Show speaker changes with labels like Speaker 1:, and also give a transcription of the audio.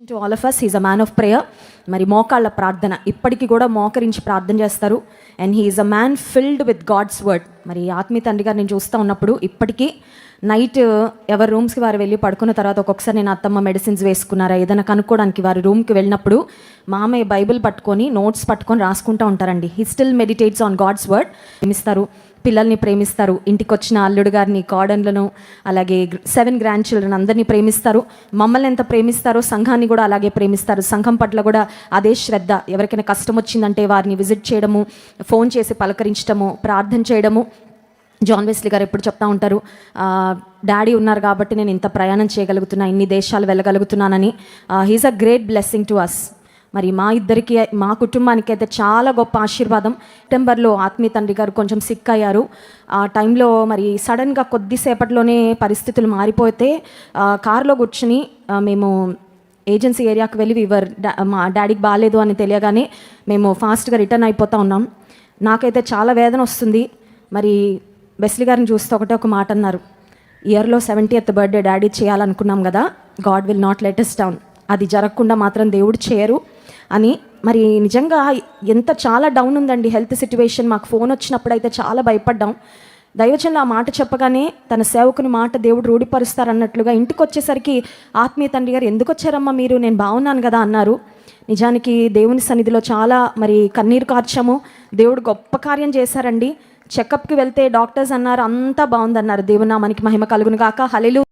Speaker 1: To all of us he's a man of prayer. మరి మోకాళ్ళ ప్రార్థన ఇప్పటికీ కూడా మోకరించి ప్రార్థన చేస్తారు. And he's a man filled with God's word. మరి ఆత్మీయ తండ్రి గారు నేను చూస్తూ ఉన్నప్పుడు ఇప్పటికీ నైట్ ఎవరి రూమ్స్కి వారు వెళ్ళి పడుకున్న తర్వాత ఒక్కొక్కసారి నేను అత్తమ్మ మెడిసిన్స్ వేసుకున్నారా ఏదైనా కనుక్కోవడానికి వారి రూమ్కి వెళ్ళినప్పుడు మామయ్య బైబిల్ పట్టుకొని నోట్స్ పట్టుకొని రాసుకుంటూ ఉంటారండి. He still meditates on God's word. ప్రేమిస్తారు, పిల్లల్ని ప్రేమిస్తారు, ఇంటికి వచ్చిన అల్లుడు గారిని, కోడన్లను, అలాగే 7 గ్రాండ్ చిల్డ్రన్ అందరినీ ప్రేమిస్తారు. మమ్మల్ని ఎంత ప్రేమిస్తారో సంఘాన్ని కూడా అలాగే ప్రేమిస్తారు. సంఘం పట్ల కూడా అదే శ్రద్ధ. ఎవరికైనా కష్టం వచ్చిందంటే వారిని విజిట్ చేయడము, ఫోన్ చేసి పలకరించడము, ప్రార్థన చేయడము. జాన్ వెస్లీ గారు ఎప్పుడు చెప్తా ఉంటారు, డాడీ ఉన్నారు కాబట్టి నేను ఇంత ప్రయాణం చేయగలుగుతున్నా, ఇన్ని దేశాలు వెళ్ళగలుగుతున్నానని. He is a great blessing to us. మరి మా ఇద్దరికి, మా కుటుంబానికి అయితే చాలా గొప్ప ఆశీర్వాదం. సెప్టెంబర్లో ఆత్మీయ తండ్రి గారు కొంచెం సిక్ అయ్యారు. ఆ టైంలో మరి సడన్గా కొద్దిసేపట్లోనే పరిస్థితులు మారిపోతే కారులో కూర్చుని మేము ఏజెన్సీ ఏరియాకి వెళ్ళి మా డాడీకి బాగాలేదు అని తెలియగానే మేము ఫాస్ట్గా రిటర్న్ అయిపోతూ ఉన్నాం. నాకైతే చాలా వేదన వస్తుంది. మరి వెస్లీ గారిని చూస్తే ఒక మాట అన్నారు, ఇయర్లో 70th బర్త్డే డాడీ చేయాలనుకున్నాం కదా, God will not let us down. అది జరగకుండా మాత్రం దేవుడు చేయరు అని. మరి నిజంగా ఎంత చాలా డౌన్ ఉందండి హెల్త్ సిచ్యువేషన్. మాకు ఫోన్ వచ్చినప్పుడు అయితే చాలా భయపడ్డాం. దైవజనులు ఆ మాట చెప్పగానే తన సేవకుని మాట దేవుడు రూఢిపరుస్తారన్నట్లుగా ఇంటికి వచ్చేసరికి ఆత్మీయ తండ్రి గారు, ఎందుకు వచ్చారమ్మా మీరు, నేను బాగున్నాను కదా అన్నారు. నిజానికి దేవుని సన్నిధిలో చాలా మరి కన్నీరు కార్చాము. దేవుడు గొప్ప కార్యం చేశారండి. చెకప్కి వెళ్తే డాక్టర్స్ అన్నారు అంతా బాగుందన్నారు. దేవుని నామానికి మహిమ కలుగును గాక. హల్లెలూయా.